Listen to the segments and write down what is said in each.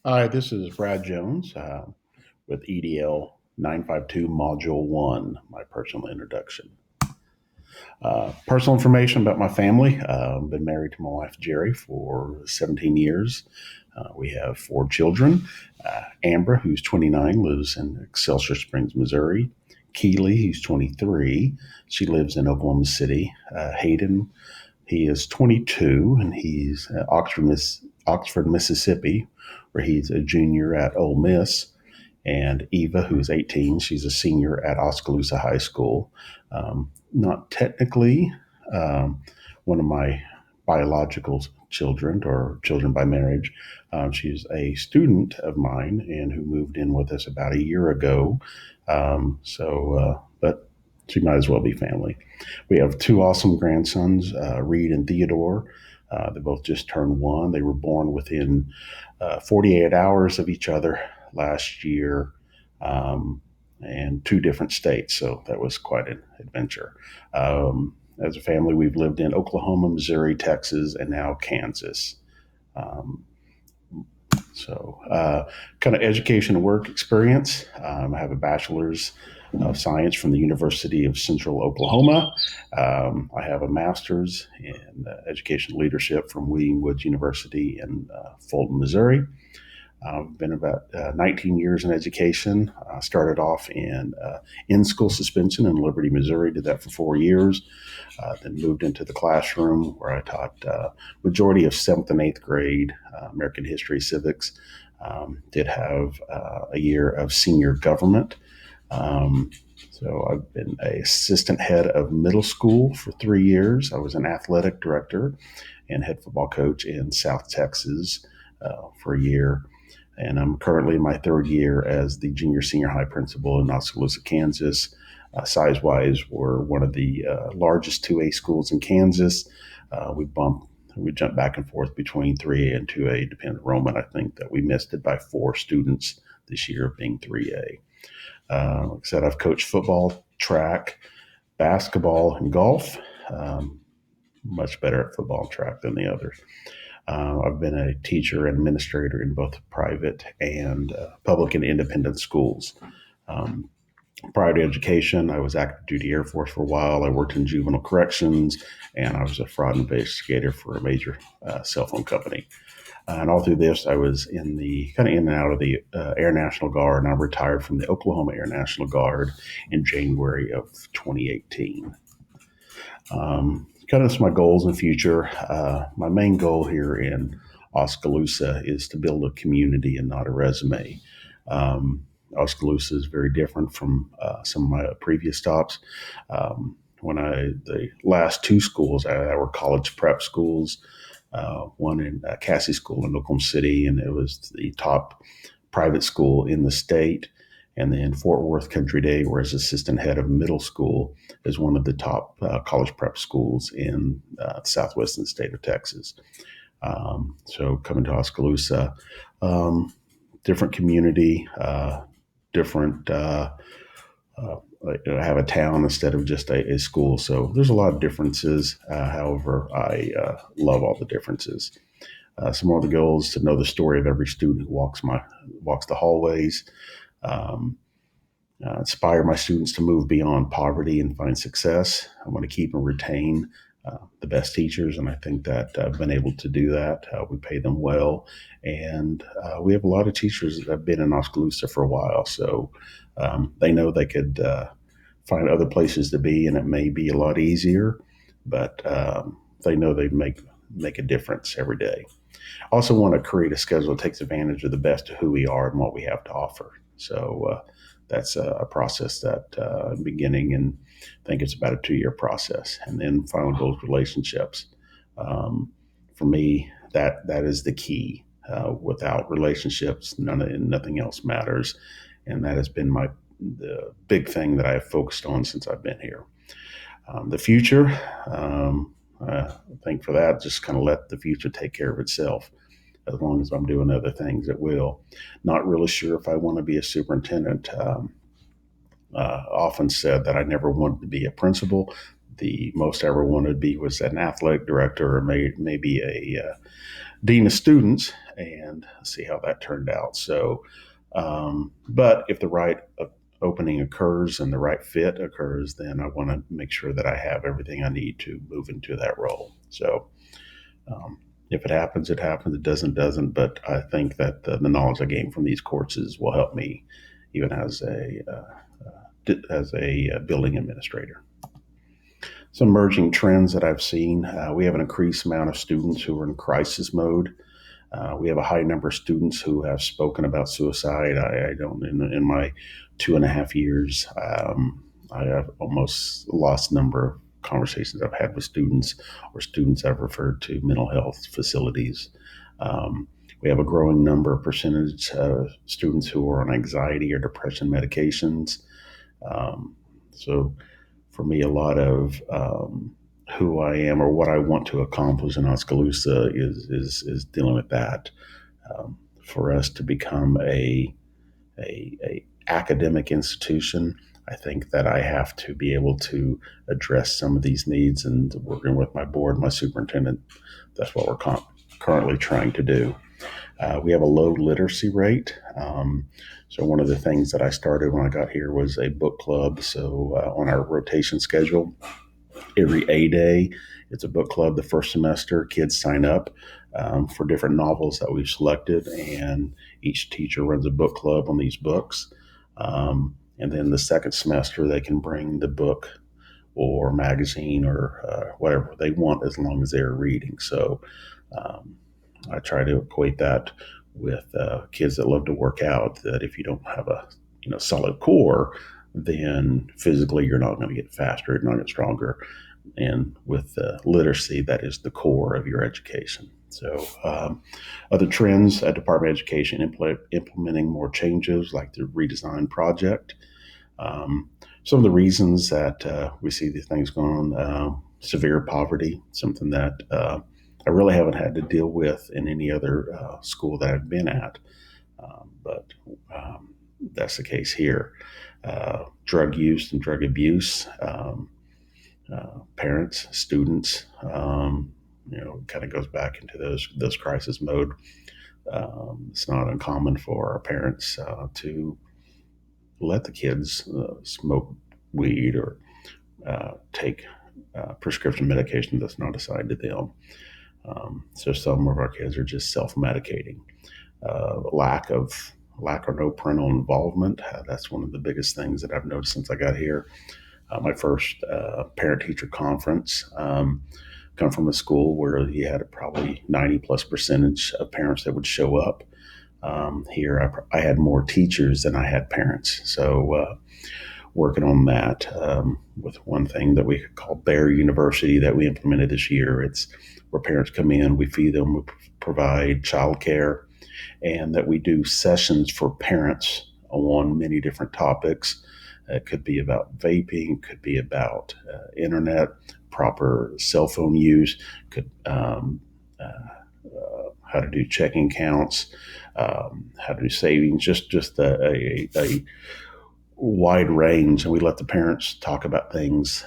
Hi, this is Brad Jones with EDL 952 Module 1, my personal introduction. Personal information about my family. I've been married to my wife, Jerry, for 17 years. We have four children. Amber, who's 29, lives in Excelsior Springs, Missouri. Keely, who's 23, she lives in Oklahoma City. Hayden, he is 22, and he's at Oxford, Mississippi, where he's a junior at Ole Miss. And Eva, who's 18, she's a senior at Oskaloosa High School. Not technically one of my biological children or children by marriage. She's a student of mine and who moved in with us about a year ago. But she might as well be family. We have two awesome grandsons, Reed and Theodore. They both just turned one. They were born within 48 hours of each other last year, and two different states. So that was quite an adventure. As a family, we've lived in Oklahoma, Missouri, Texas, and now Kansas. Um, kind of education and work experience. I have a bachelor's of science from the University of Central Oklahoma. I have a master's in education leadership from William Woods University in Fulton, Missouri. I've been about 19 years in education. I started off in school suspension in Liberty, Missouri. Did that for 4 years. Then moved into the classroom where I taught majority of seventh and eighth grade American history, civics. Did have a year of senior government. So I've been an assistant head of middle school for 3 years. I was an athletic director and head football coach in South Texas for a year. And I'm currently in my third year as the junior senior high principal in Oskaloosa, Kansas. Size-wise, we're one of the largest 2A schools in Kansas. We jump back and forth between 3A and 2A, depending on enrollment. I think that we missed it by 4 students this year, being 3A. Like I said, I've coached football, track, basketball, and golf. Much better at football and track than the others. I've been a teacher and administrator in both private and public and independent schools. Um, Prior to education, I was active duty Air Force for a while. I worked in juvenile corrections, and I was a fraud investigator for a major cell phone company. And all through this, I was in the kind of in and out of the Air National Guard, and I retired from the Oklahoma Air National Guard in January of 2018. Kind of my goals in the future. My main goal here in Oskaloosa is to build a community and not a resume. Oskaloosa is very different from some of my previous stops. The last two schools I were college prep schools. One in Cassie School in Oklahoma City, and it was the top private school in the state. And then Fort Worth Country Day, where as assistant head of middle school, is one of the top college prep schools in the southwestern state of Texas. So coming to Oskaloosa, different community, different. I have a town instead of just a school, so there's a lot of differences. However, I love all the differences. Some more of the goals to know the story of every student who walks the hallways. Um, Inspire my students to move beyond poverty and find success. I want to keep and retain the best teachers, and I think that I've been able to do that. We pay them well, and we have a lot of teachers that have been in Oskaloosa for a while, so they know they could find other places to be, and it may be a lot easier, but they know they make a difference every day. I also want to create a schedule that takes advantage of the best of who we are and what we have to offer. So that's a process that I'm beginning, and I think it's about a 2 year process. And then finally, build relationships. For me, that is the key. Without relationships, nothing else matters, and that has been the big thing that I have focused on since I've been here. The future, I think for that, just kind of let the future take care of itself. As long as I'm doing other things, it will. Not really sure if I want to be a superintendent. Often said that I never wanted to be a principal. The most I ever wanted to be was an athletic director or maybe a dean of students. and see how that turned out. So, but if the right opening occurs and the right fit occurs, then I want to make sure that I have everything I need to move into that role. So, um, if it happens, it happens. It doesn't. But I think that the knowledge I gain from these courses will help me, even as a building administrator. Some emerging trends that I've seen: we have an increased amount of students who are in crisis mode. We have a high number of students who have spoken about suicide. I don't, in my 2.5 years, I have almost lost number of conversations I've had with students or students I've referred to mental health facilities. Um, we have a growing number of percentage of students who are on anxiety or depression medications. So for me, a lot of who I am or what I want to accomplish in Oskaloosa is dealing with that. For us to become a academic institution, I think that I have to be able to address some of these needs. And working with my board, my superintendent, that's what we're currently trying to do. We have a low literacy rate. So one of the things that I started when I got here was a book club. So on our rotation schedule, every A day, it's a book club. The first semester, kids sign up for different novels that we've selected, and each teacher runs a book club on these books. And then the second semester, they can bring the book or magazine or whatever they want as long as they're reading. So um, I try to equate that with kids that love to work out. That if you don't have a solid core, then physically you're not going to get faster, you're not going to get stronger. And with literacy, that is the core of your education. So, other trends at Department of Education implementing more changes like the redesign project. Some of the reasons that we see these things going on: severe poverty, something that I really haven't had to deal with in any other school that I've been at, but that's the case here. Drug use and drug abuse. Parents, students, kind of goes back into those crisis mode. It's not uncommon for our parents to let the kids smoke weed or take prescription medication that's not assigned to them. So some of our kids are just self-medicating. Lack or no parental involvement. That's one of the biggest things that I've noticed since I got here. My first parent-teacher conference come from a school where you had probably 90+% of parents that would show up. Here, I had more teachers than I had parents. So working on that with one thing that we call Bear University that we implemented this year. It's where parents come in, we feed them, we provide childcare, and that we do sessions for parents on many different topics. It could be about vaping, could be about internet, proper cell phone use, could how to do checking accounts, how to do savings, just a wide range. And we let the parents talk about things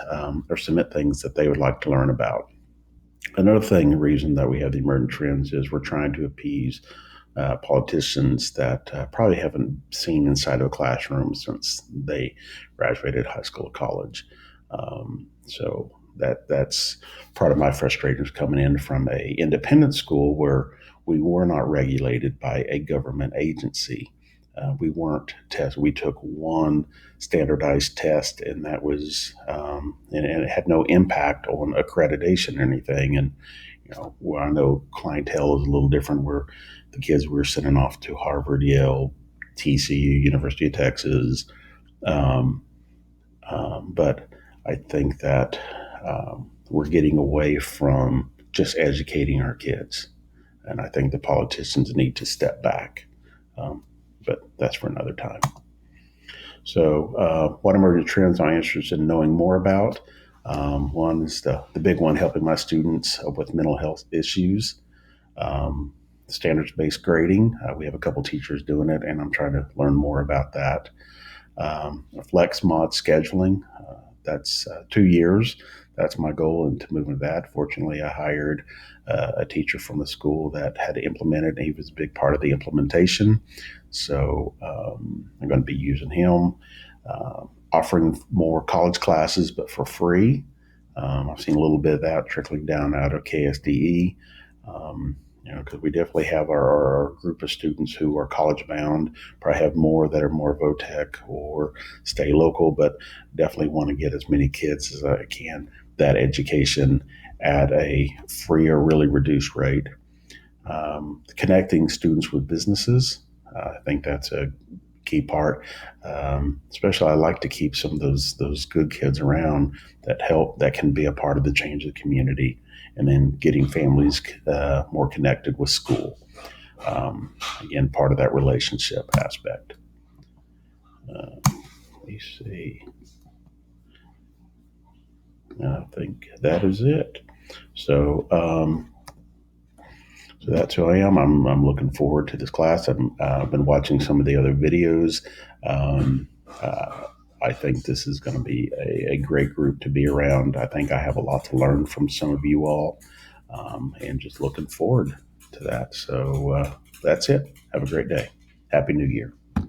or submit things that they would like to learn about. Another reason that we have the emerging trends is we're trying to appease politicians that probably haven't seen inside of a classroom since they graduated high school or college. So that's part of my frustrations coming in from a independent school where we were not regulated by a government agency. We weren't tested. We took one standardized test, and that was, and it had no impact on accreditation or anything. And where I know clientele is a little different, where the kids were sending off to Harvard, Yale, TCU, University of Texas. But I think that we're getting away from just educating our kids. And I think the politicians need to step back. But that's for another time. So, what emerging trends I'm interested in knowing more about? One is the big one, helping my students with mental health issues. Standards-based grading. We have a couple teachers doing it, and I'm trying to learn more about that. Flex mod scheduling. that's 2 years. That's my goal, and to move into that. Fortunately, I hired a teacher from the school that had implemented. He was a big part of the implementation, so I'm going to be using him, offering more college classes, but for free. I've seen a little bit of that trickling down out of KSDE. Because we definitely have our group of students who are college bound, probably have more that are more VOTEC or stay local, but definitely want to get as many kids as I can that education at a free or really reduced rate. Connecting students with businesses, I think that's a key part. Especially, I like to keep some of those good kids around that can be a part of the change of the community, and then getting families more connected with school. Again, part of that relationship aspect. Let me see. I think that is it. So, so that's who I am. I'm looking forward to this class. I've been watching some of the other videos. Um, uh, I think this is going to be a great group to be around. I think I have a lot to learn from some of you all, and just looking forward to that. So that's it. Have a great day. Happy New Year.